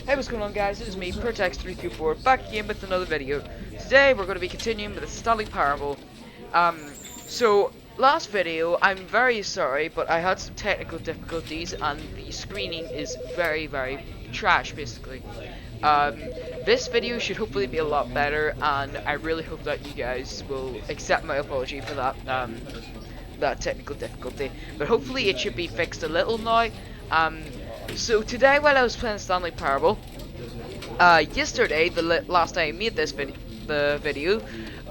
Hey, what's going on, guys? It is me, Protex324, back again with another video. Today we're going to be continuing with the Stanley Parable. So last video, I'm very sorry, but I had some technical difficulties and the screening is very trash, basically. This video should hopefully be a lot better, and I really hope that you guys will accept my apology for that that technical difficulty. But hopefully it should be fixed a little now. So today, while I was playing Stanley Parable, yesterday, the last time I made this video,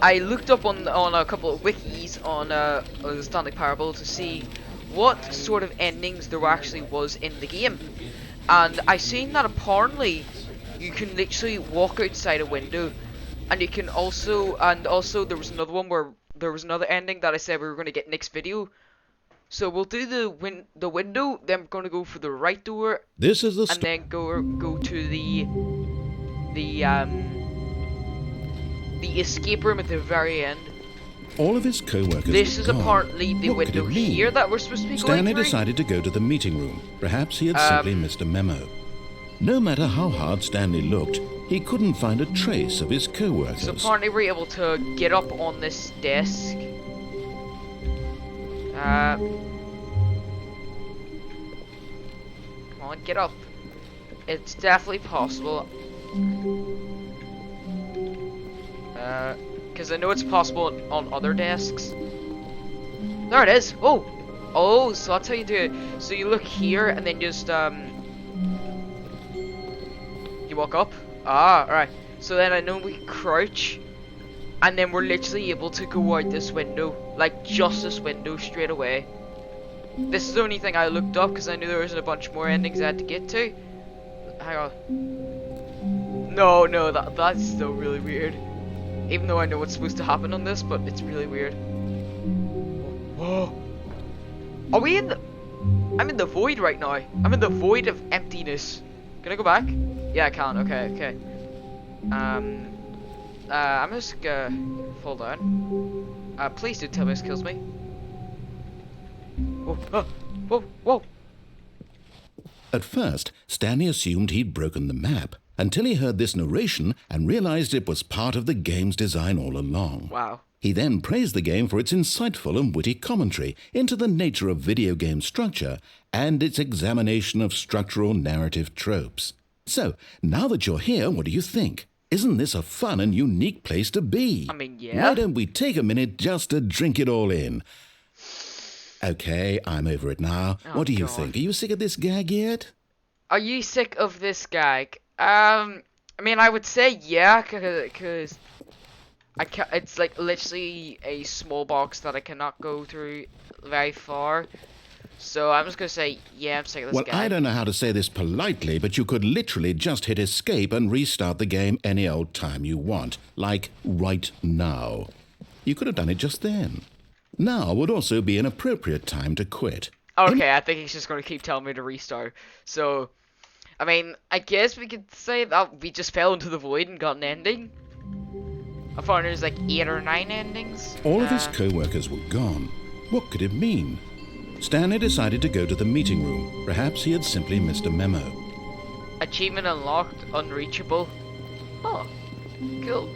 I looked up on a couple of wikis on the Stanley Parable to see what sort of endings there actually was in the game, and I seen that apparently you can literally walk outside a window, and you can also there was another one where there was another ending that I said we were going to get next video. So we'll do the window, then we're gonna go for the right door. This is the and then go to the escape room at the very end. All of his co-workers. This is gone. apparently the What window here that we're supposed to be going Stanley through. decided to go to the meeting room. Perhaps he had simply missed a memo. No matter how hard Stanley looked, he couldn't find a trace of his co-workers. So apparently we're able to get up on this desk. Come on, get up. It's definitely possible. Because I know it's possible on other desks. There it is. Oh, so that's how you do it. So you look here and then just you walk up. Alright. So then I know we crouch, and then we're literally able to go out this window, like just this window straight away. This is the only thing I looked up because I knew there was a bunch more endings I had to get to. Hang on. No, that's still really weird. Even though I know what's supposed to happen on this, but it's really weird. Whoa. Are we in the... I'm in the void right now. I'm in the void of emptiness. Can I go back? Yeah, I can. Okay. I'm just gonna fall down. Please do tell me this kills me. Whoa. At first, Stanley assumed he'd broken the map, until he heard this narration and realized it was part of the game's design all along. Wow. He then praised the game for its insightful and witty commentary into the nature of video game structure and its examination of structural narrative tropes. So, now that you're here, what do you think? Isn't this a fun and unique place to be? I mean, yeah. Why don't we take a minute just to drink it all in? Okay, I'm over it now. Oh, what do you God. think? Are you sick of this gag yet? Are you sick of this gag? I mean, I would say yeah, because it's like literally a small box that I cannot go through very far. So I'm just gonna say yeah, I'm sick of this Well, gag. I don't know how to say this politely, but you could literally just hit escape and restart the game any old time you want. Like right now. You could have done it just then. Now would also be an appropriate time to quit. Okay, I think he's just gonna keep telling me to restart. So, I mean, I guess we could say that we just fell into the void and got an ending. I thought there's like 8 or 9 endings. All of his co-workers were gone. What could it mean? Stanley decided to go to the meeting room. Perhaps he had simply missed a memo. Achievement unlocked, unreachable. Oh, cool.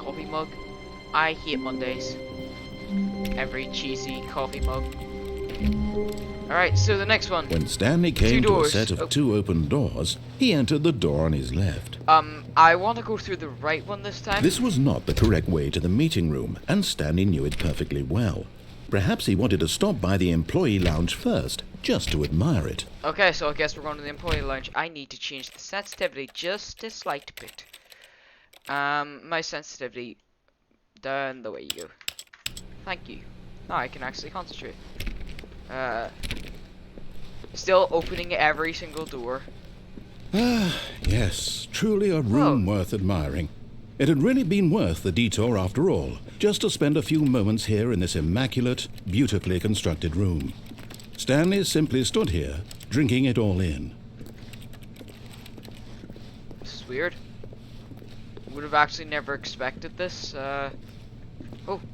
Coffee mug. I hate Mondays. Every cheesy coffee mug. Alright, so the next one. When Stanley came to a doors. set of 2 open doors, he entered the door on his left. I want to go through the right one this time. This was not the correct way to the meeting room, and Stanley knew it perfectly well. Perhaps he wanted to stop by the employee lounge first, just to admire it. Okay, so I guess we're going to the employee lounge. I need to change the sensitivity just a slight bit. My sensitivity down the way you go. Thank you. Now I can actually concentrate. Still opening every single door. Ah, yes, truly a room worth admiring. It had really been worth the detour after all, just to spend a few moments here in this immaculate, beautifully constructed room. Stanley simply stood here, drinking it all in. This is weird. Would have actually never expected this. Oh,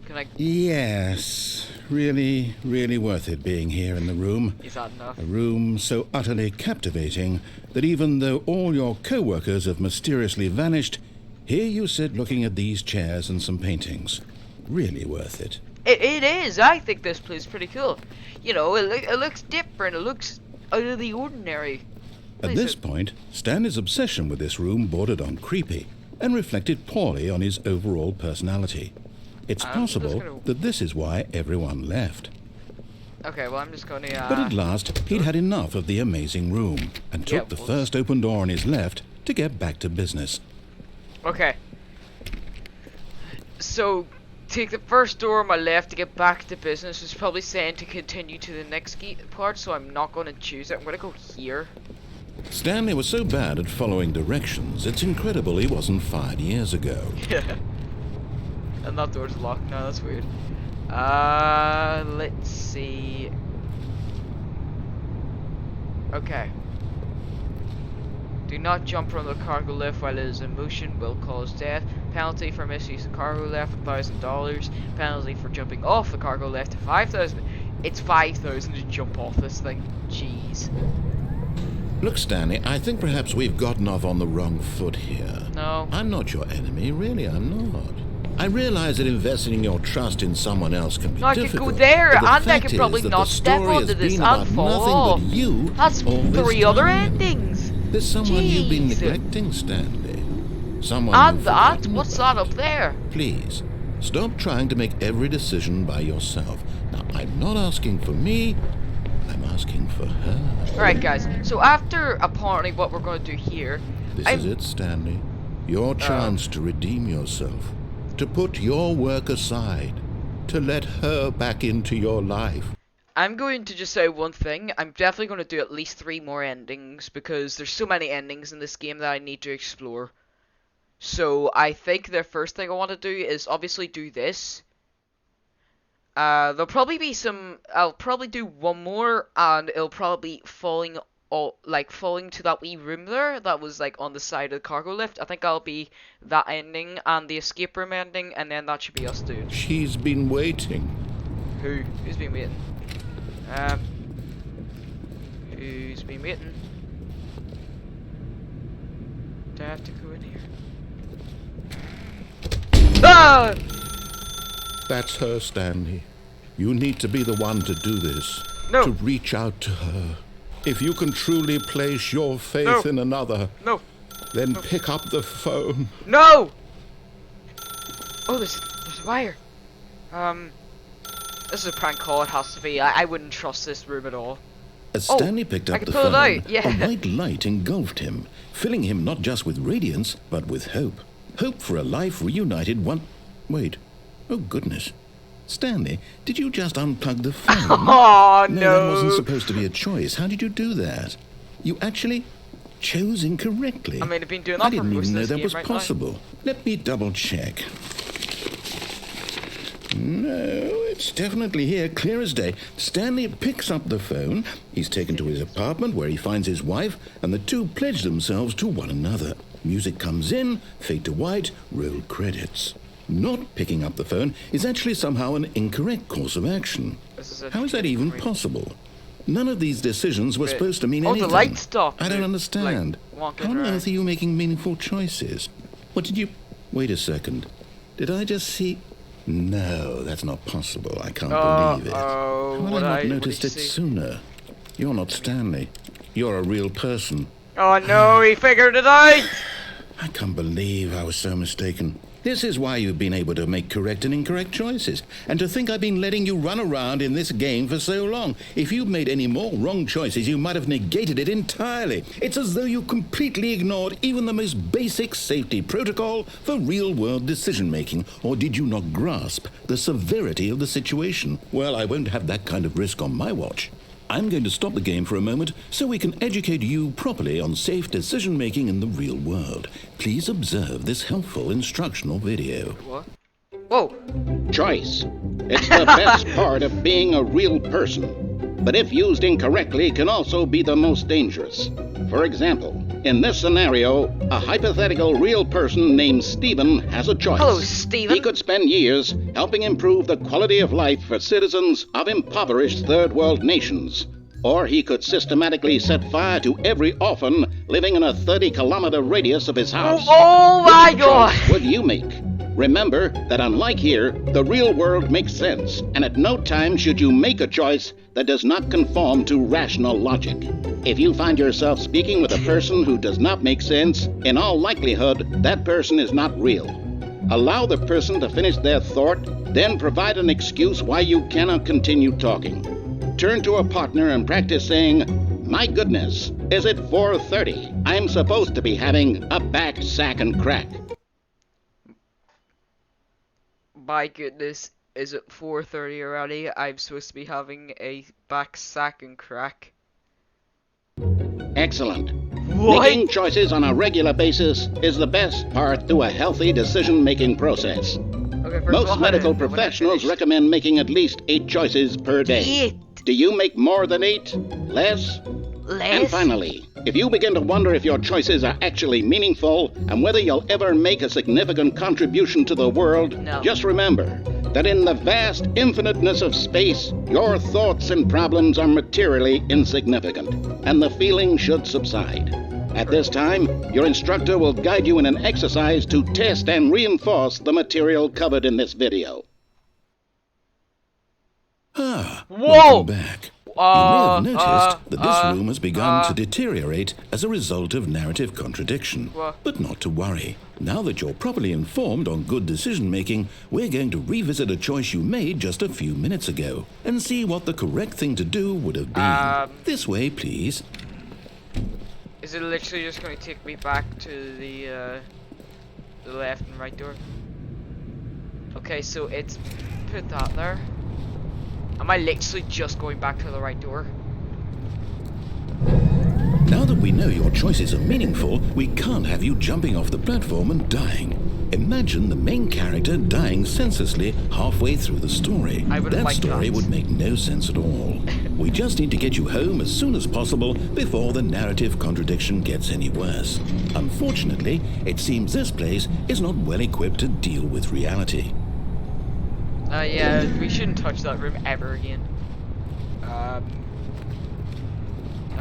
can I... Yes, really, really worth it being here in the room. Is that enough? A room so utterly captivating that even though all your co-workers have mysteriously vanished, here you sit looking at these chairs and some paintings. Really worth it. It is. I think this place is pretty cool. You know, it looks different. It looks out of the ordinary. At this point, Stanley's obsession with this room bordered on creepy and reflected poorly on his overall personality. It's possible that this is why everyone left. Okay, well, I'm just going to... But at last, he'd had enough of the amazing room and took the first open door on his left to get back to business. Okay. So, take the first door on my left to get back to business. It's probably saying to continue to the next part, so I'm not going to choose it. I'm going to go here. Stanley was so bad at following directions, it's incredible he wasn't fired years ago. Yeah. And that door's locked now, that's weird. Let's see. Okay. Do not jump from the cargo lift while it is in motion, will cause death. Penalty for misuse of cargo lift, $1,000. Penalty for jumping off the cargo lift, $5,000. It's $5,000 to jump off this thing. Jeez. Look, Stanley, I think perhaps we've gotten off on the wrong foot here. No. I'm not your enemy, really, I'm not. I realize that investing your trust in someone else can be difficult. I could go there, and I could is probably that not the step story onto has this been and about fall nothing off. but you That's all this 3 other time. endings. There's someone you've been Jeez. neglecting, Stanley. Someone And you've that? forgotten What's about. that up there? Please, stop trying to make every decision by yourself. Now, I'm not asking for me, I'm asking for her. Alright, guys. So after apparently what we're going to do here, This is it, Stanley. Your chance to redeem yourself. To put your work aside. To let her back into your life. I'm going to just say one thing. I'm definitely going to do at least 3 more endings because there's so many endings in this game that I need to explore. So I think the first thing I want to do is obviously do this. There'll probably be some. I'll probably do one more, and it'll probably be falling to that wee room there that was like on the side of the cargo lift. I think I'll be that ending and the escape room ending, and then that should be us, dude. She's been waiting. Who's been waiting? Who's been waiting? Do I have to go in here? Ah! That's her, Stanley. You need to be the one to do this. No. To reach out to her. If you can truly place your faith in another, No. then pick up the phone. No! Oh, there's a wire. This is a prank call, it has to be. I wouldn't trust this room at all. As Stanley picked I up can the pull it phone, out, yeah. a white light engulfed him, filling him not just with radiance, but with hope. Hope for a life reunited Wait. Oh, goodness. Stanley, did you just unplug the phone? Oh, No, that wasn't supposed to be a choice. How did you do that? You actually chose incorrectly. I mean, I've been doing that I didn't for most even know of this that game was right now. possible. Let me double check. No, it's definitely here, clear as day. Stanley picks up the phone. He's taken to his apartment where he finds his wife, and the two pledge themselves to one another. Music comes in, fade to white, roll credits. Not picking up the phone is actually somehow an incorrect course of action. How is that even possible? None of these decisions were supposed to mean anything. Oh, the light stopped. I don't understand. Like, How on earth are you making meaningful choices? What did you... Wait a second. Did I just see... No, that's not possible. I can't believe it. How had I not noticed it sooner? You're not Stanley. You're a real person. Oh no, he figured it out! I can't believe I was so mistaken. This is why you've been able to make correct and incorrect choices. And to think I've been letting you run around in this game for so long. If you'd made any more wrong choices, you might have negated it entirely. It's as though you completely ignored even the most basic safety protocol for real-world decision-making. Or did you not grasp the severity of the situation? Well, I won't have that kind of risk on my watch. I'm going to stop the game for a moment so we can educate you properly on safe decision-making in the real world. Please observe this helpful instructional video. What? Whoa! Choice. It's the best part of being a real person. But if used incorrectly, can also be the most dangerous. For example, In this scenario, a hypothetical real person named Stephen has a choice. Hello, Stephen. He could spend years helping improve the quality of life for citizens of impoverished third world nations. Or he could systematically set fire to every orphan living in a 30-kilometer radius of his house. Oh my Which God! choice would you make? Remember that unlike here, the real world makes sense, and at no time should you make a choice that does not conform to rational logic. If you find yourself speaking with a person who does not make sense, in all likelihood, that person is not real. Allow the person to finish their thought, then provide an excuse why you cannot continue talking. Turn to a partner and practice saying, "My goodness, is it 4:30? I'm supposed to be having a back, sack, and crack." My goodness, is it 4:30 already? I'm supposed to be having a back sack and crack. Excellent. What? Making choices on a regular basis is the best part to a healthy decision-making process. Okay, first of all, Most medical when I professionals finished- recommend making at least 8 choices per day. 8. Do you make more than 8? Less? Less? And finally, if you begin to wonder if your choices are actually meaningful and whether you'll ever make a significant contribution to the world, No. just remember that in the vast infiniteness of space, your thoughts and problems are materially insignificant, and the feeling should subside. At this time, your instructor will guide you in an exercise to test and reinforce the material covered in this video. Ah, Whoa! welcome back. You may have noticed that this uh, room has begun to deteriorate as a result of narrative contradiction. What? But not to worry. Now that you're properly informed on good decision-making, we're going to revisit a choice you made just a few minutes ago and see what the correct thing to do would have been. This way, please. Is it literally just going to take me back to the left and right door? Okay, so it's put that there. Am I literally just going back to the right door? Now that we know your choices are meaningful, we can't have you jumping off the platform and dying. Imagine the main character dying senselessly halfway through the story. I wouldn't That like story that. would make no sense at all. We just need to get you home as soon as possible before the narrative contradiction gets any worse. Unfortunately, it seems this place is not well equipped to deal with reality. Yeah, we shouldn't touch that room ever again.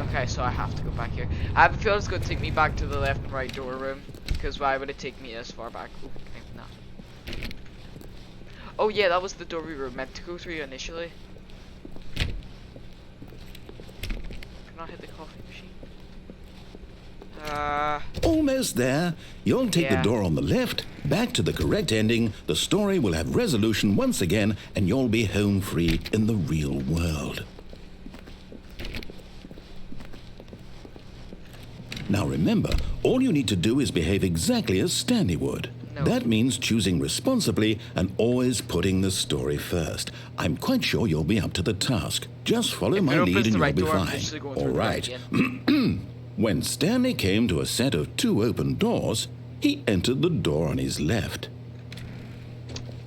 Okay, so I have to go back here. I have a feeling it's going to take me back to the left and right door room. Because why would it take me this far back? Oh, okay, no. Oh yeah, that was the door we were meant to go through initially. Can I hit the coffee machine? Almost there. You'll take Yeah. the door on the left, back to the correct ending, the story will have resolution once again, and you'll be home free in the real world. Now remember, all you need to do is behave exactly as Stanley would. No. That means choosing responsibly and always putting the story first. I'm quite sure you'll be up to the task. Just follow my it opens lead the and right you'll be door, I'm fine. literally going through All the right right. again. When Stanley came to a set of 2 open doors, he entered the door on his left.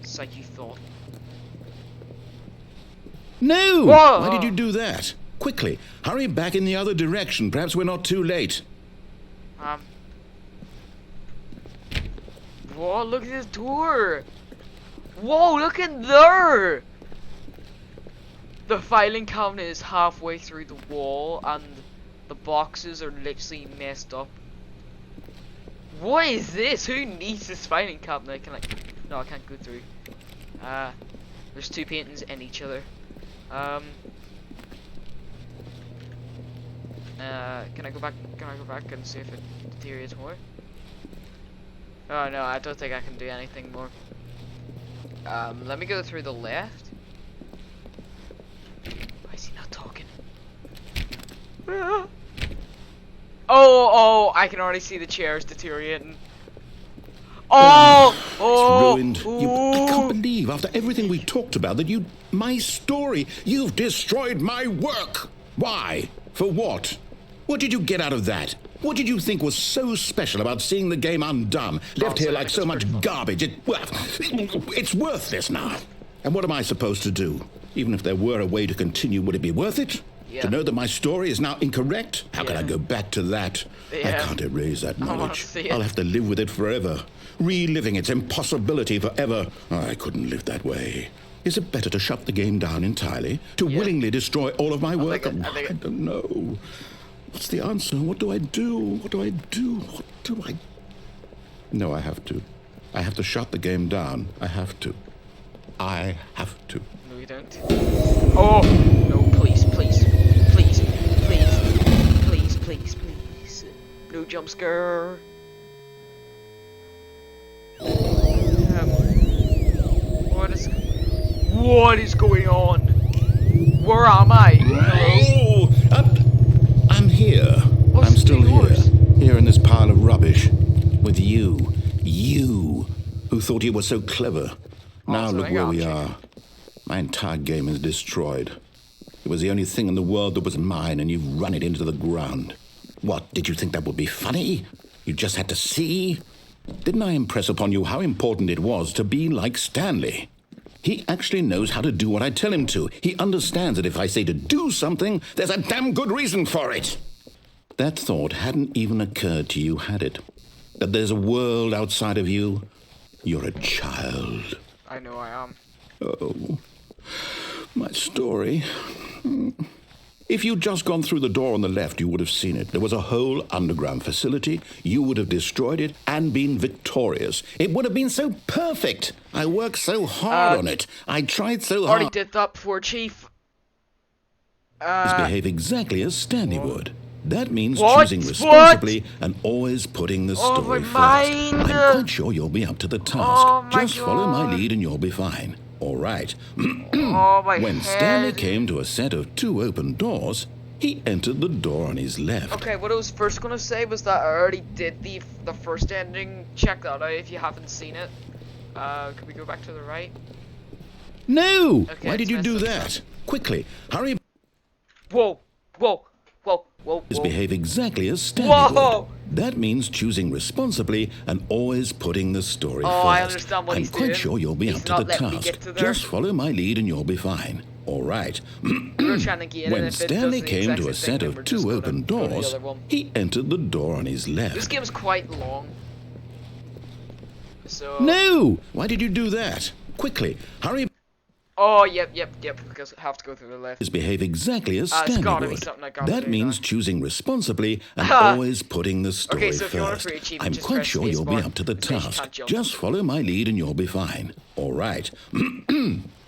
It's like you thought. No! Whoa! Why did you do that? Quickly, hurry back in the other direction. Perhaps we're not too late. Whoa, look at this door! Whoa, look in there! The filing cabinet is halfway through the wall and the boxes are literally messed up. What is this? Who needs this filing cabinet? Can I? No, I can't go through. There's 2 paintings in each other. Can I go back? Can I go back and see if it deteriorates more? Oh no, I don't think I can do anything more. Let me go through the left. Why is he not talking? Oh, I can already see the chairs deteriorating. Oh, It's ruined. I can't believe, after everything we talked about, that my story, you've destroyed my work. Why? For what? What did you get out of that? What did you think was so special about seeing the game undone, left here like so much garbage? It's worthless now. And what am I supposed to do? Even if there were a way to continue, would it be worth it? Yeah. To know that my story is now incorrect? How can Yeah. I go back to that? Yeah. I can't erase that wanna knowledge. see it. I'll have to live with it forever, reliving its impossibility forever. I couldn't live that way. Is it better to shut the game down entirely? To Yeah. willingly destroy all of my work? I don't know. What's the answer? What do I do? What do I do? What do I... No, I have to. I have to shut the game down. I have to. I have to. No, you don't. Oh! No, please, please. Please, please. Please, please, please. No jump scare. What is going on? Where am I? Hello? Oh, I'm here. Oh, I'm still yours. here in this pile of rubbish, with you, who thought you were so clever. Now so look hang where on, we Chief. are. My entire game is destroyed. It was the only thing in the world that was mine, and you've run it into the ground. What, did you think that would be funny? You just had to see? Didn't I impress upon you how important it was to be like Stanley? He actually knows how to do what I tell him to. He understands that if I say to do something, there's a damn good reason for it. That thought hadn't even occurred to you, had it? That there's a world outside of you? You're a child. I know I am. Oh, my story. If you'd just gone through the door on the left, you would have seen it. There was a whole underground facility. You would have destroyed it and been victorious. It would have been so perfect. I worked so hard on it. I tried so hard. Already did that before, Chief. Behave exactly as Stanley would. That means What? choosing responsibly and always putting the Oh, story my first. mind. I'm quite sure you'll be up to the task. Oh, my Just follow my God. lead and you'll be fine. All right. Oh, my When head. Stanley came to a set of 2 open doors, he entered the door on his left. Okay, what I was first gonna say was that I already did the first ending. Check that out if you haven't seen it. Can we go back to the right? No! Okay, Why did you it's do messed up. that? Quickly, hurry. Whoa, whoa, whoa, whoa, Is whoa. behave exactly as Stanley Whoa! would. That means choosing responsibly and always putting the story first. I understand what I'm he's quite doing. sure you'll be He's up to not the letting me task. get to there. Just follow my lead and you'll be fine. All right. We're trying to get in, When and if it does Stanley the came exact to a same set thing, of then we're just 2 gonna open go to the doors, other one. he entered the door on his left. This game's quite long. So. No! Why did you do that? Quickly, hurry. Oh, yep, because I have to go through the left. Behave exactly as It's Stanley gotta be would. something I gotta That do means now. choosing responsibly and always putting the story Okay, so if you want a first. free achievement, I'm just quite press sure space you'll bar. be up to the It says you task. can't jump. Just follow my lead and you'll be fine. All right.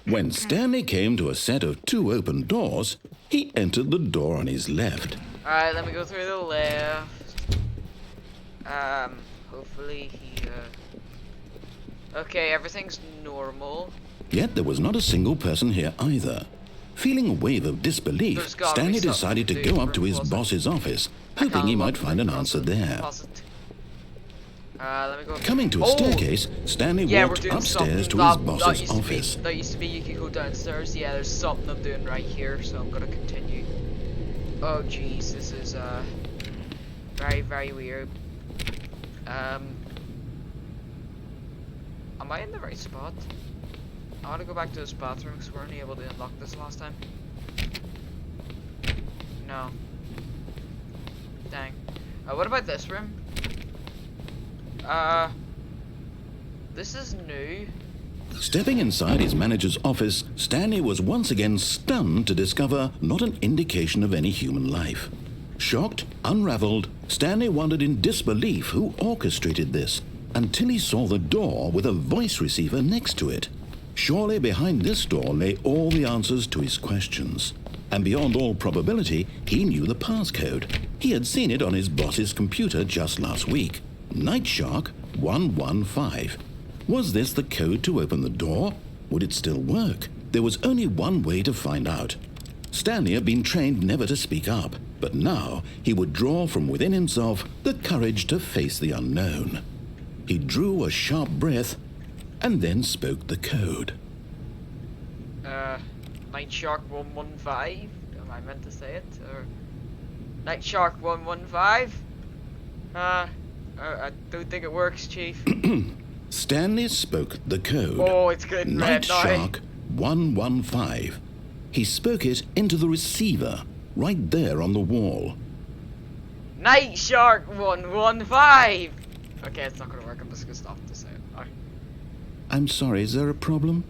When Stanley came to a set of 2 open doors, he entered the door on his left. Alright, let me go through the left. Hopefully he, Okay, everything's normal. Yet there was not a single person here either. Feeling a wave of There's disbelief, gotta be Stanley something decided to to do go up to for his closet. boss's office, I hoping can't he look might find an answer there. Closet. Let me go. Coming to a Oh! staircase, Stanley Yeah, we're walked doing upstairs something to his that boss's used to office. That used to be you could go downstairs. Yeah, there's something I'm doing right here, so I'm gonna continue. Oh jeez, this is very, very weird. Am I in the right spot? I want to go back to this bathroom because we weren't able to unlock this last time. No. Dang. What about this room? This is new. Stepping inside his manager's office, Stanley was once again stunned to discover not an indication of any human life. Shocked, unraveled, Stanley wondered in disbelief who orchestrated this, until he saw the door with a voice receiver next to it. Surely behind this door lay all the answers to his questions. And beyond all probability, he knew the passcode. He had seen it on his boss's computer just last week. Night Shark 115. Was this the code to open the door? Would it still work? There was only one way to find out. Stanley had been trained never to speak up, but now he would draw from within himself the courage to face the unknown. He drew a sharp breath and then spoke the code. Night Shark 115? Am I meant to say it? Or Night Shark 115? I don't think it works, Chief. Stanley spoke the code. Oh, it's getting Night red now. Shark 115. He spoke it into the receiver. right there on the wall. Night Shark 115! Okay, it's not gonna work. I'm just gonna stop this out. Alright. I'm sorry, is there a problem?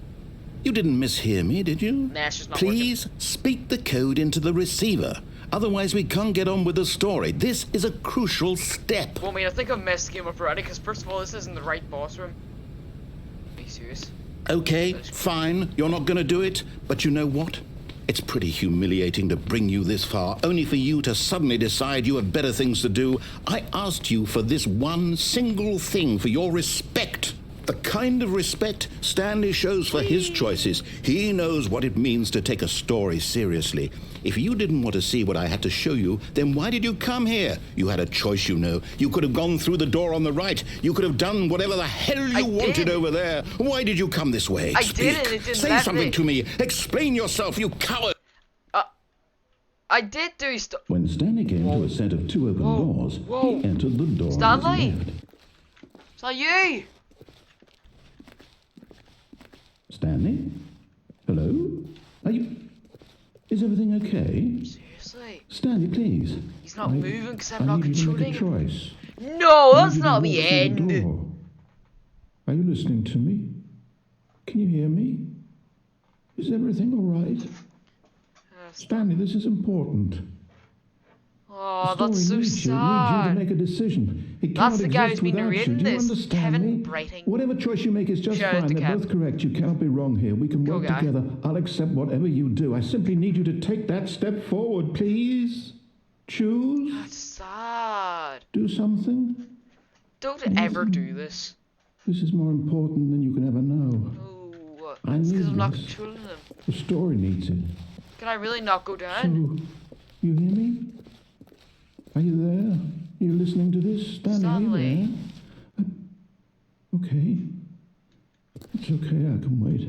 You didn't mishear me, did you? Nah, it's just not Please speak the code into the receiver. Otherwise, we can't get on with the story. This is a crucial step. Well, I mean, I think I've messed the game up already, because first of all, this isn't the right boss room. Are you serious? Okay, fine, you're not gonna do it, but you know what? It's pretty humiliating to bring you this far, only for you to suddenly decide you have better things to do. I asked you for this one single thing, for your respect. The kind of respect Stanley shows for his choices. He knows what it means to take a story seriously. If you didn't want to see what I had to show you, then why did you come here? You had a choice, you know. You could have gone through the door on the right. You could have done whatever the hell you wanted over there. Why did you come this way? I Speak. didn't. It didn't Say let something me. to me. Explain yourself, you coward. I did do stuff. When Stanley came to a set of 2 open doors, he entered the door Stanley! on his left. It's not you! Stanley? Hello? Are you... Is everything okay? Seriously? Stanley, please. He's not moving because I'm not I need you to controlling make a him. choice. No, I that's need you to not walk the through end. door. Are you listening to me? Can you hear me? Is everything all right? Stanley, this is important. Oh, The that's so story needs you. It needs you to sad. make a decision. It That's cannot the guy exist who's been without you. narrating Do you this, understand Kevin me? Brighting. Whatever choice you make is just Shout out fine. to They're Kev. both correct. You cannot be wrong here. We can Cool work guy. together. I'll accept whatever you do. I simply need you to take that step forward, please. Choose. That's sad. Do something. Don't ever do this. This is more important than you can ever know. No. I It's need because I'm not this. controlling him. The story needs it. Can I really not go So, down? you hear me? Are you there? Are you listening to this? Stanley, Stanley. are you there? Okay. It's okay, I can wait.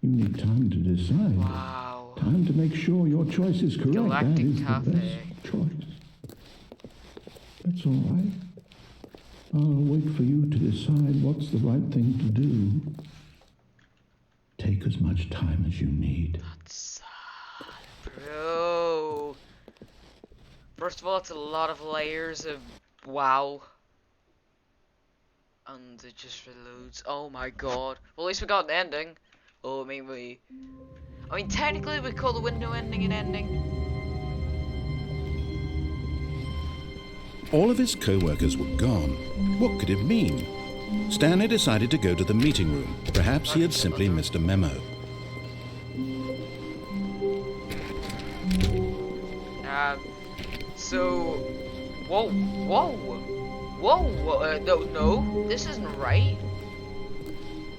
You need time to decide. Wow. Time to make sure your choice is correct. Galactic that is Cafe. the best choice. That's all right. I'll wait for you to decide what's the right thing to do. Take as much time as you need. That's sad, bro. First of all, it's a lot of layers of wow. And it just reloads. Oh my god. Well, at least we got an ending. Oh, I mean, technically we call the window ending an ending. All of his co-workers were gone. What could it mean? Stanley decided to go to the meeting room. Perhaps he had simply missed a memo. So, whoa, no, this isn't right.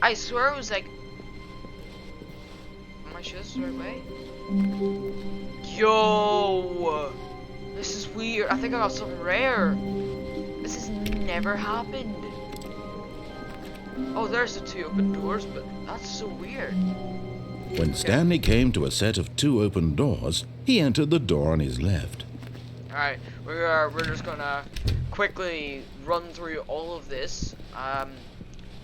I swear it was like, am I sure this is the right way? Yo, this is weird. I think I got something rare. This has never happened. Oh, there's the 2 open doors, but that's so weird. When Stanley came to a set of 2 open doors, he entered the door on his left. Alright, we're just gonna quickly run through all of this.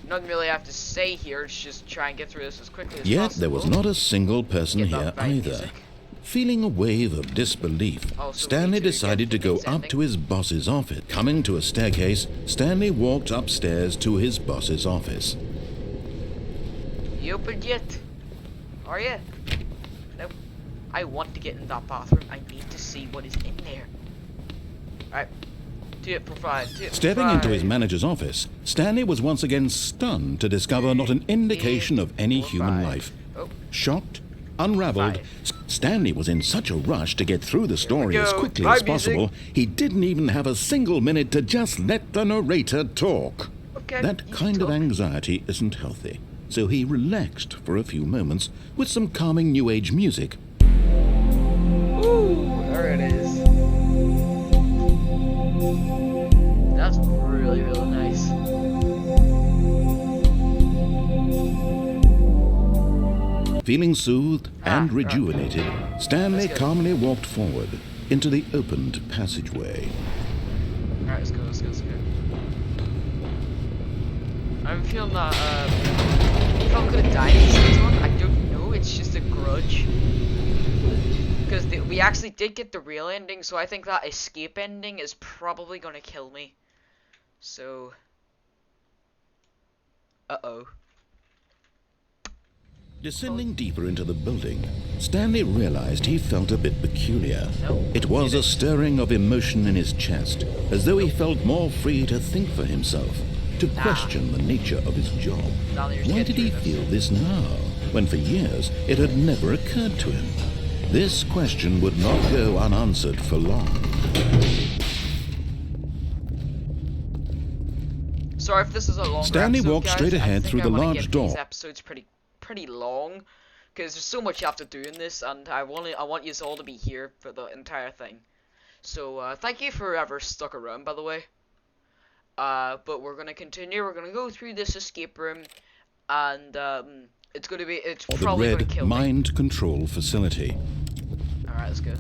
Nothing really I have to say here, it's just try and get through this as quickly as Yet possible. there was not a single person Get here that vibe either. music. Feeling a wave of disbelief, Oh, so we Stanley need to decided get to go things up ending. to his boss's office. Coming to a staircase, Stanley walked upstairs to his boss's office. You opened yet? Are you? Nope. I want to get in that bathroom. I need to see what is in there. Alright. Stepping into his manager's office, Stanley was once again stunned to discover not an indication of any human life. Oh. Shocked, unraveled, Stanley was in such a rush to get through the story as go. quickly Bye, as possible, music. he didn't even have a single minute to just let the narrator talk. Okay, That you kind of talk. anxiety isn't healthy, so he relaxed for a few moments with some calming New Age music. Ooh, there it is. That's really, really nice. Feeling soothed and right. rejuvenated, Stanley Let's go. calmly walked forward into the opened passageway. Alright, let's go. I'm feeling that, if I'm gonna die in this one, I don't know, it's just a grudge. Because we actually did get the real ending, so I think that escape ending is probably gonna kill me. So, uh-oh. Descending deeper into the building, Stanley realized he felt a bit peculiar. It was a stirring of emotion in his chest, as though he felt more free to think for himself, to question the nature of his job. Why did he feel this now, when for years it had never occurred to him? This question would not go unanswered for long. Sorry if this is a long Stanley episode, walked guys. straight ahead through the large These door. episodes pretty long, because there's so much you have to do in this, and I want you all to be here for the entire thing. So thank you for whoever stuck around, by the way. But we're gonna continue. We're gonna go through this escape room, and it's probably the gonna red kill me. mind control facility. All right, let's go.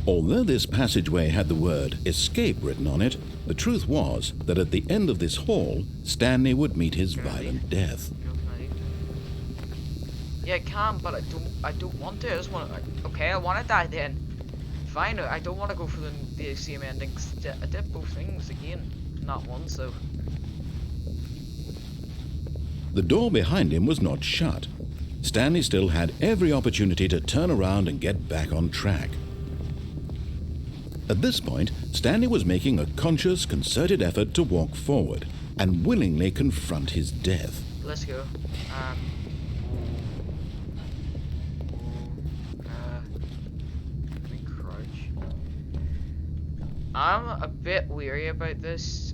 Although this passageway had the word escape written on it, the truth was that at the end of this hall, Stanley would meet his violent death. Yeah, I can, but I don't want to. I just want to. Okay, I want to die then. Fine, I don't want to go for the same endings. I did both things again, not once though. The door behind him was not shut. Stanley still had every opportunity to turn around and get back on track. At this point, Stanley was making a conscious, concerted effort to walk forward and willingly confront his death. Let's go. Let me crouch. I'm a bit weary about this.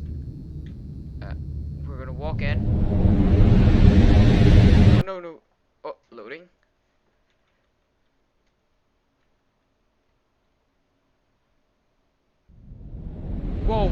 We're gonna walk in. No. Oh, loading. Whoa.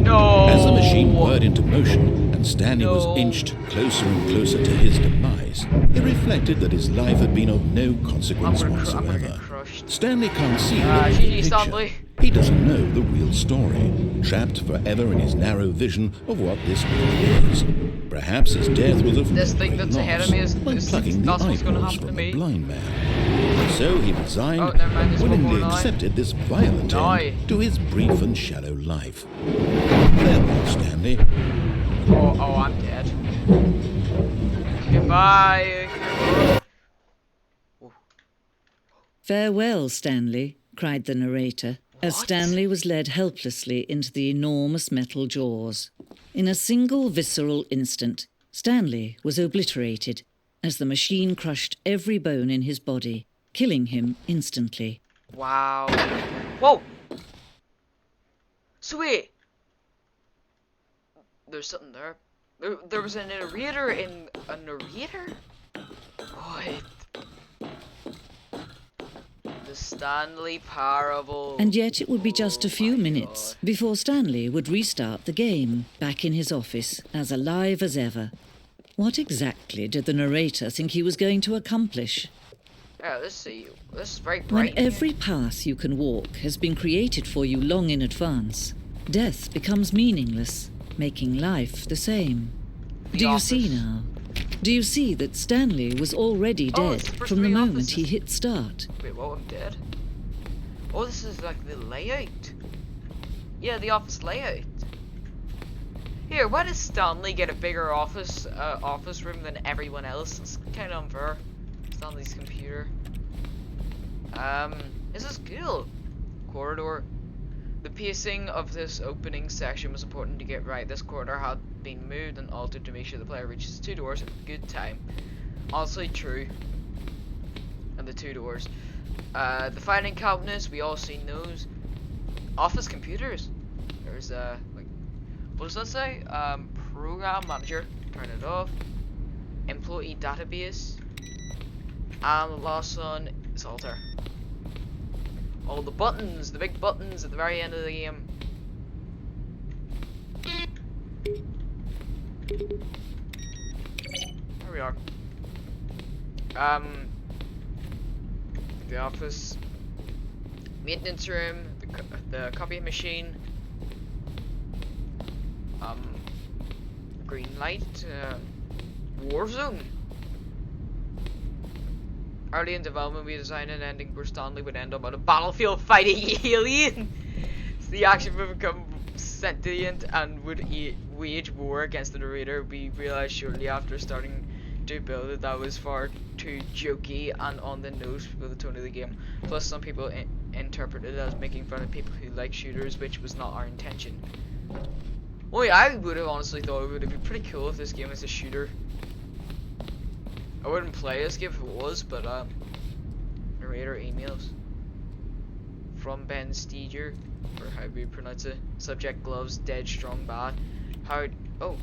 No! As the machine whirred into motion and Stanley was inched closer and closer to his demise, he reflected that his life had been of no consequence I'm gonna whatsoever. get crushed. Stanley can't see the GG, big picture. Stanley. He doesn't know the real story, trapped forever in his narrow vision of what this world is. Perhaps his death was of This no thing great that's ahead of loss, me is like plucking the that's what's gonna eyeballs happen to from me. a blind man. So he resigned, Oh, never mind, there's one willingly more now. accepted this violent Die. end to his brief and shallow life. Farewell, Stanley. Oh, I'm dead. Goodbye. "Farewell, Stanley," cried the narrator, as What? Stanley was led helplessly into the enormous metal jaws. In a single visceral instant, Stanley was obliterated as the machine crushed every bone in his body, killing him instantly. Wow. Whoa. So wait. There's something there. There was a narrator in a narrator? What? The Stanley Parable. And yet it would be just a few my minutes before Stanley would restart the game, back in his office, as alive as ever. What exactly did the narrator think he was going to accomplish? Yeah, let's see. This is very When bright. every path you can walk has been created for you long in advance, death becomes meaningless, making life the same. The Do you Office. see now? Do you see that Stanley was already Oh, dead it's the first from the three moment he offices. hit start? Wait, what? I'm dead. Oh, this is like the layout. Yeah, the office layout. Here, why does Stanley get a bigger office room than everyone else? It's kind of unfair. Stanley's computer. This is cool. Corridor. The pacing of this opening section was important to get right. This corridor had been moved and altered to make sure the player reaches 2 doors at a good time. Honestly, true. And the 2 doors. The filing cabinets, we all seen those. Office computers. There's like, what does that say? Program manager. Turn it off. Employee database. And the last one is alter. All the buttons, the big buttons at the very end of the game. There we are. The office, maintenance room, the copy machine, green light, Warzone. Early in development, we designed an ending where Stanley would end up on a battlefield fighting aliens. The action would become sentient and would wage war against the narrator. We realized shortly after starting to build it that was far too jokey and on the nose for the tone of the game. Plus, some people interpreted it as making fun of people who like shooters, which was not our intention. Well, yeah, I would have honestly thought it would have been pretty cool if this game was a shooter. I wouldn't play this game if it was, but narrator emails from Ben Steger, or how we pronounce it. Subject: gloves, dead, strong, bad. How? Oh,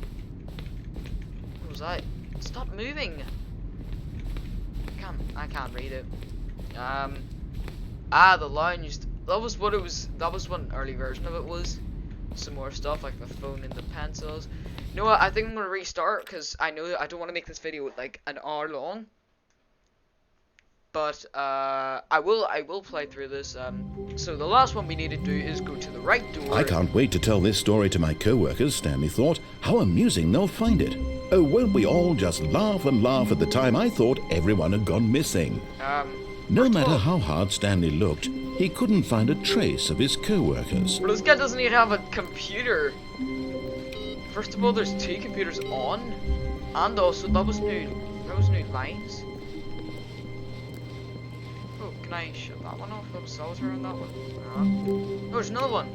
what was that? Stop moving! I can't read it. The lounge. That was what it was. That was what an early version of it was. Some more stuff like the phone and the pencils. You know what? I think I'm gonna restart because I know that I don't want to make this video like an hour long. But I will play through this. So the last one we need to do is go to the right door. I can't wait to tell this story to my co-workers, Stanley thought. How amusing they'll find it. Oh, won't we all just laugh and laugh at the time I thought everyone had gone missing. No matter how hard Stanley looked, he couldn't find a trace of his co-workers. Well, this guy doesn't even have a computer. First of all, there's 2 computers on, and also that was new lines. Oh, can I shut that one off? I'm solitaire on that one. Oh, there's another one.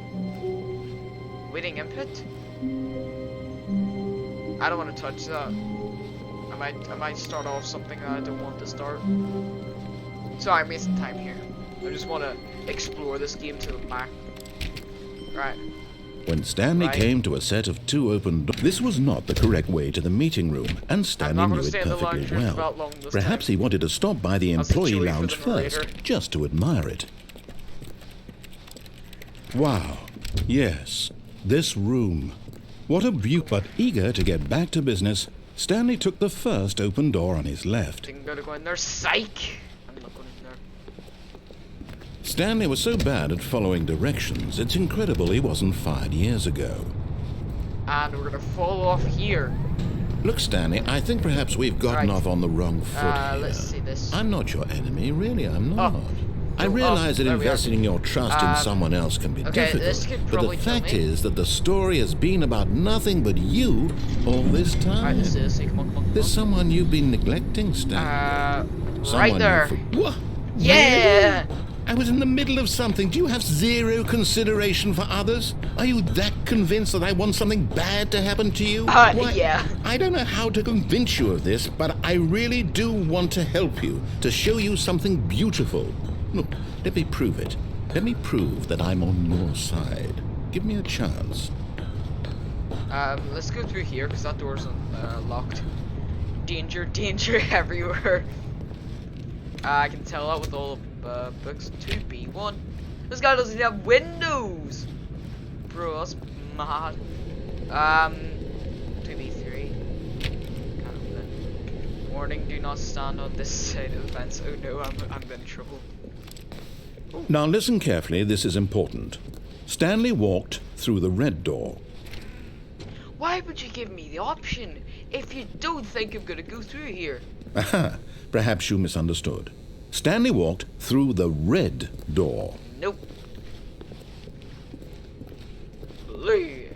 Waiting input. I don't want to touch that. I might start off something that I don't want to start. Sorry, I'm wasting time here. I just want to explore this game to the max. Right. When Stanley came to a set of 2 open doors, this was not the correct way to the meeting room, and Stanley knew it perfectly well. Perhaps he wanted to stop by the employee lounge first, just to admire it. Wow, yes, this room. What a beaut! But eager to get back to business, Stanley took the first open door on his left. I'm gonna go in there, psych! I'm not going in there. Stanley was so bad at following directions, it's incredible he wasn't fired years ago. And we're gonna fall off here. Look, Stanley, I think perhaps we've gotten off on the wrong foot here. Let's see this. I'm not your enemy, really, I'm not. Oh. I realize that investing your trust in someone else can be difficult, but the fact is that the story has been about nothing but you all this time. Alright, let's do this. Come on. There's someone you've been neglecting, Stanley. Right there. What? Yeah! Really? I was in the middle of something. Do you have 0 consideration for others? Are you that convinced that I want something bad to happen to you? Yeah. I don't know how to convince you of this, but I really do want to help you, to show you something beautiful. Look, let me prove it. Let me prove that I'm on your side. Give me a chance. Let's go through here, because that door's locked. Danger everywhere. I can tell that with all the books. 2B1. This guy doesn't have windows! Bro, that's mad. 2B3. Warning, do not stand on this side of the fence. Oh no, I'm in trouble. Now listen carefully, this is important. Stanley walked through the red door. Why would you give me the option if you don't think I'm gonna go through here? Aha, perhaps you misunderstood. Stanley walked through the red door. Nope. Blue.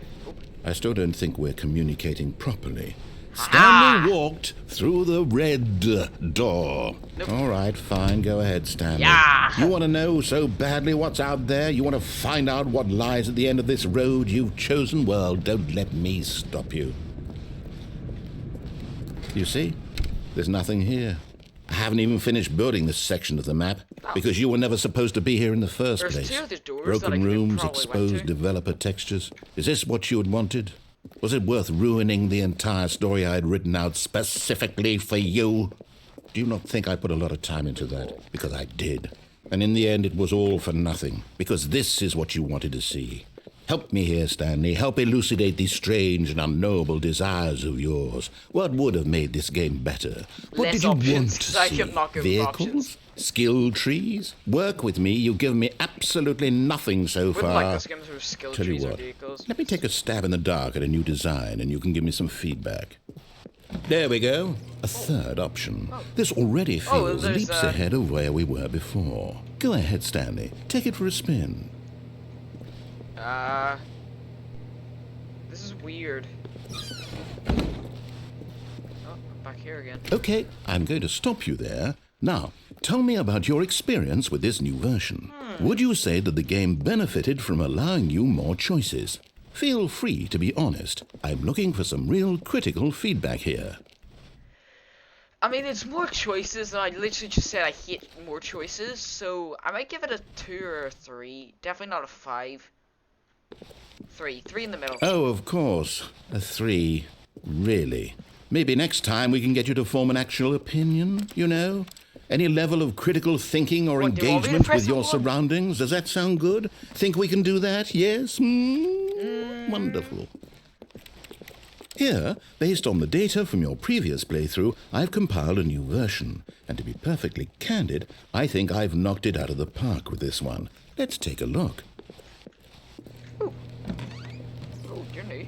I still don't think we're communicating properly. Stanley walked through the red door. Nope. All right, fine. Go ahead, Stanley. Yeah. You want to know so badly what's out there? You want to find out what lies at the end of this road you've chosen? Well, don't let me stop you. You see? There's nothing here. I haven't even finished building this section of the map because you were never supposed to be here in the first place. 2 other doors Broken that rooms, probably exposed developer textures. Is this what you had wanted? Was it worth ruining the entire story I had written out specifically for you? Do you not think I put a lot of time into that? Because I did. And in the end, it was all for nothing. Because this is what you wanted to see. Help me here, Stanley. Help elucidate these strange and unknowable desires of yours. What would have made this game better? What Less did you options, want 'cause to I see? kept not giving Vehicles? options. Skill trees? Work with me. You've given me absolutely nothing so Wouldn't far. like this game through skill Tell you trees or what, vehicles. let me take a stab in the dark at a new design and you can give me some feedback. There we go. A third option. This already feels there's, leaps ahead of where we were before. Go ahead, Stanley. Take it for a spin. This is weird. Oh, back here again. Okay, I'm going to stop you there. Now, tell me about your experience with this new version. Would you say that the game benefited from allowing you more choices? Feel free to be honest. I'm looking for some real critical feedback here. I mean, it's more choices, and I literally just said I hate more choices, so I might give it a 2 or a 3. Definitely not a 5. 3 in the middle. Oh, of course. A 3. Really? Maybe next time we can get you to form an actual opinion, you know? Any level of critical thinking or What, do you want me to engagement press with your a 1? surroundings? Does that sound good? Think we can do that? Yes? Wonderful. Here, based on the data from your previous playthrough, I've compiled a new version. And to be perfectly candid, I think I've knocked it out of the park with this one. Let's take a look. Oh, you're new.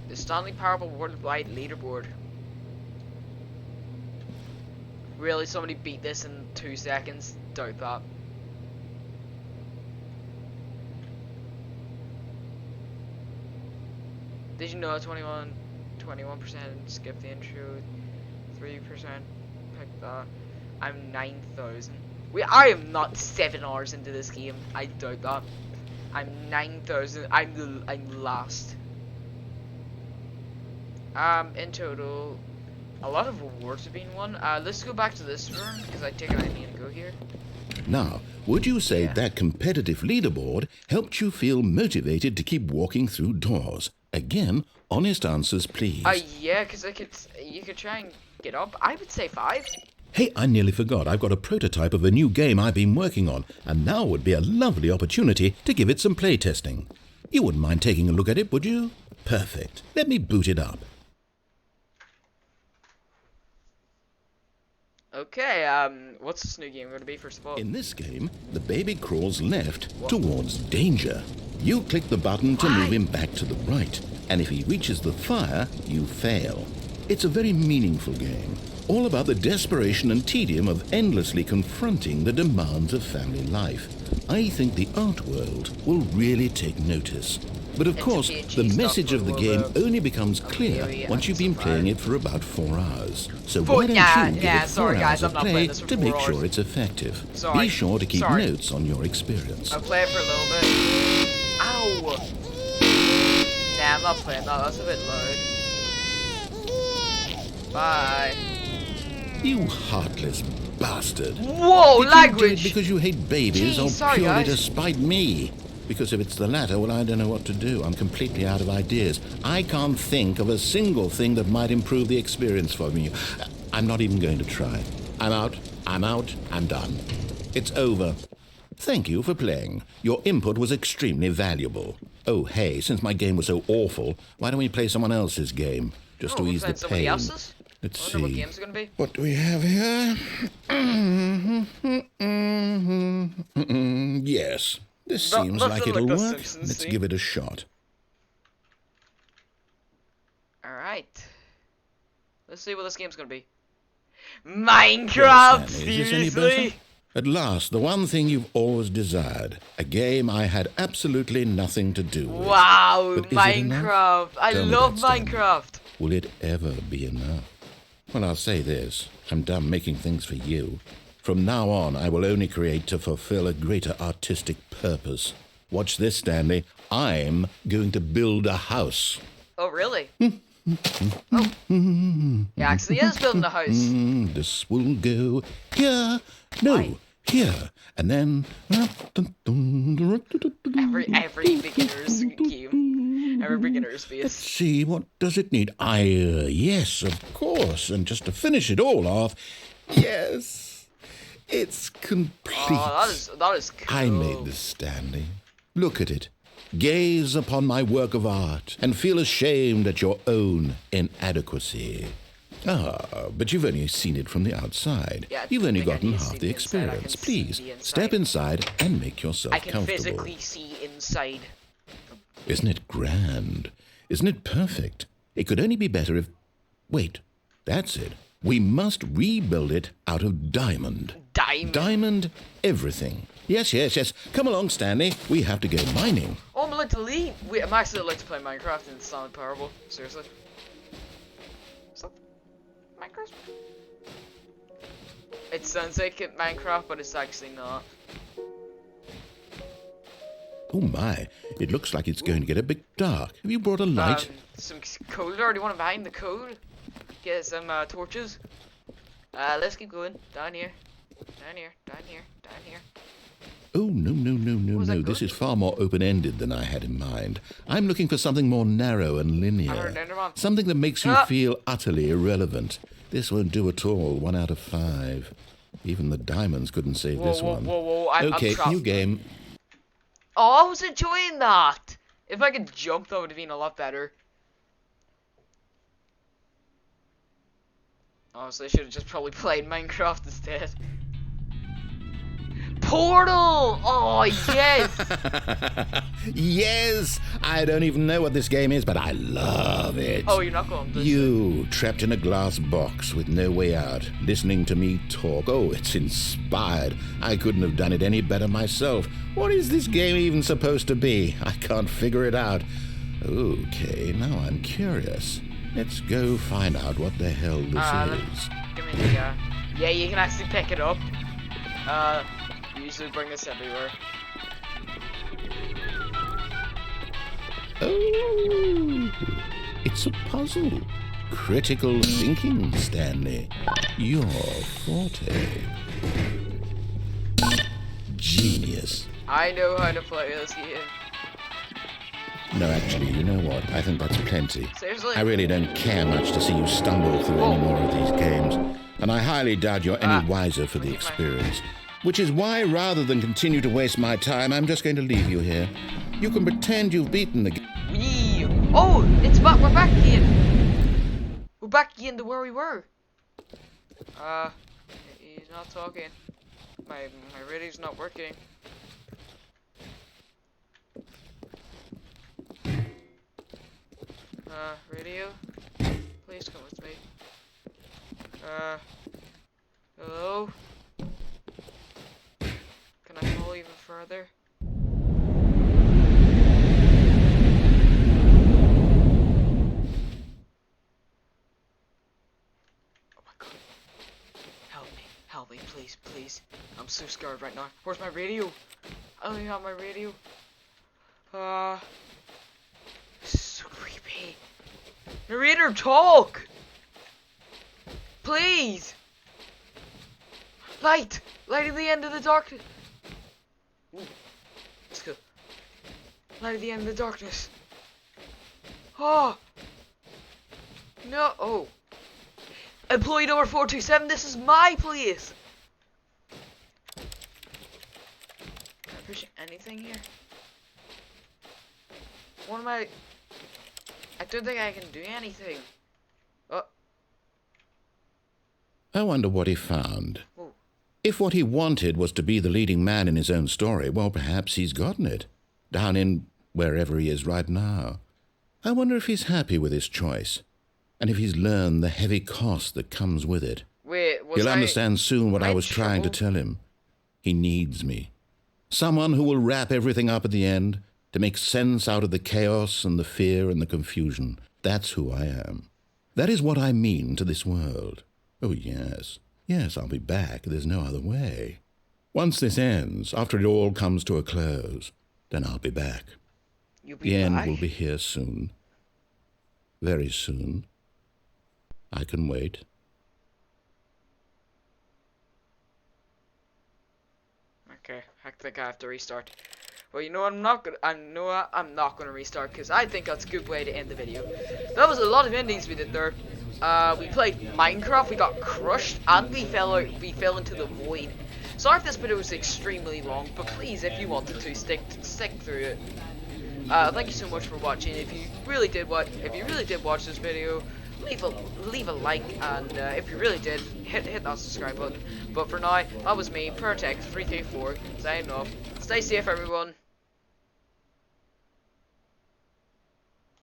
The Stanley Parable Worldwide Leaderboard. Really, somebody beat this in 2 seconds? Doubt that. Did you know 21% skip the intro, 3% pick that. I'm 9,000. I am not 7 hours into this game. I doubt that. I'm 9,000. I'm last. In total, a lot of rewards have been won. Let's go back to this room because I take it I need to go here. Now, would you say that competitive leaderboard helped you feel motivated to keep walking through doors? Again, honest answers, please. Yeah, because you could try and get up. I would say 5. Hey, I nearly forgot. I've got a prototype of a new game I've been working on, and now would be a lovely opportunity to give it some playtesting. You wouldn't mind taking a look at it, would you? Perfect. Let me boot it up. Okay, what's this new game going to be first of all? In this game, the baby crawls left towards danger. You click the button to move him back to the right, and if he reaches the fire, you fail. It's a very meaningful game, all about the desperation and tedium of endlessly confronting the demands of family life. I think the art world will really take notice. But of course, the message of the game only becomes clear once you've been playing it for about 4 hours. So why don't you give it 4 hours of play to make sure it's effective? Be sure to keep notes on your experience. I'll play it for a little bit. Ow! Nah, I'm not playing that. That's a bit loud. Bye. You heartless bastard. Whoa, Did language! you do it because you hate babies Jeez, or sorry, purely guys. to spite me? Because if it's the latter, well, I don't know what to do. I'm completely out of ideas. I can't think of a single thing that might improve the experience for me. I'm not even going to try. I'm out, I'm done. It's over. Thank you for playing. Your input was extremely valuable. Oh, hey, since my game was so awful, why don't we play someone else's game? Just to ease the Somebody pain. else's? Let's I wonder what see. games are going to be. What do we have here? Yes. This seems like it'll the work. Simpsons Let's scene. give it a shot. Alright. Let's see what this game's going to be. Well, Minecraft! Stanley, is this any Seriously? better? At last, the one thing you've always desired. A game I had absolutely nothing to do with. Wow, But is it enough? Minecraft! I Tell me love that, Stanley. Minecraft! Will it ever be enough? Well, I'll say this. I'm done making things for you. From now on, I will only create to fulfill a greater artistic purpose. Watch this, Stanley. I'm going to build a house. Oh, really? Oh. He actually is building a house. This will go here. No, Why? here. And then... Every beginner's game. Every beginner's base. See, what does it need? Yes, of course. And just to finish it all off, yes, it's complete. Oh, that is cool. I made this, Stanley. Look at it. Gaze upon my work of art and feel ashamed at your own inadequacy. Ah, but you've only seen it from the outside. Yeah, You've only I think I gotten need to half see the the inside. I can experience. see Please, the inside. step inside and make yourself I can comfortable. physically see inside. Isn't it grand? Isn't it perfect? It could only be better if... Wait, that's it. We must rebuild it out of diamond. Diamond? Diamond everything. Yes, yes, yes. Come along, Stanley. We have to go mining. Oh, I'm allowed to leave. Wait, I'm actually allowed to play Minecraft in Stanely Parable. Seriously. Is that Minecraft? It sounds like it Minecraft, but it's actually not. Oh my, it looks like it's going to get a bit dark. Have you brought a light? Some coal, or do you want to mine the coal? Get some torches. Let's keep going. Down here. Down here. Down here. Down here. Oh, no. This is far more open-ended than I had in mind. I'm looking for something more narrow and linear. Something that makes you feel utterly irrelevant. This won't do at all. 1 out of 5. Even the diamonds couldn't save this one. Whoa. Okay, new game. Oh, I was enjoying that. If I could jump, that would have been a lot better. Honestly, I should have just probably played Minecraft instead. Portal! Oh, yes! Yes! I don't even know what this game is, but I love it. Oh, you're not going to You, trapped in a glass box with no way out, listening to me talk. Oh, it's inspired. I couldn't have done it any better myself. What is this game even supposed to be? I can't figure it out. Okay, now I'm curious. Let's go find out what the hell this is. Give me the, yeah, you can actually pick it up. Usually bring this everywhere. Oh, it's a puzzle. Critical thinking, Stanley. Your forte. Genius. I know how to play this game. No, actually, you know what? I think that's plenty. Seriously? I really don't care much to see you stumble through any more of these games. And I highly doubt you're any wiser for the experience. Which is why, rather than continue to waste my time, I'm just going to leave you here. You can pretend you've beaten the game. Oh, it's back. We're back again. We're back again to where we were. He's not talking. My radio's not working. Radio? Please come with me. Hello? Can I fall even further? Oh my god. Help me, please. I'm so scared right now. Where's my radio? I don't even have my radio. So creepy. Narrator, talk! Please! Light at the end of the darkness. Ooh, let's go. Light at the end of the darkness. Oh! No, oh. Employee number 427, this is my place! Can I push anything here? What am I don't think I can do anything. Oh. I wonder what he found. Ooh. If what he wanted was to be the leading man in his own story, well, perhaps he's gotten it. Down in wherever he is right now. I wonder if he's happy with his choice. And if he's learned the heavy cost that comes with it. Wait, He'll understand soon what I was trying to tell him. He needs me. Someone who will wrap everything up at the end, to make sense out of the chaos and the fear and the confusion. That's who I am. That is what I mean to this world. Oh, yes. Yes, I'll be back. There's no other way. Once this ends, after it all comes to a close, then I'll be back. You'll be the back? end will be here soon. Very soon. I can wait. Okay, I think I have to restart. Well, you know what, I'm not gonna restart because I think that's a good way to end the video. That was a lot of endings we did there. We played Minecraft, we got crushed, and we fell into the void. Sorry if this video was extremely long, but please, if you wanted to, stick through it. Thank you so much for watching. If you really did watch this video, leave a like, and if you really did, hit that subscribe button. But for now, that was me, Pertex334, signing off. Stay safe, everyone.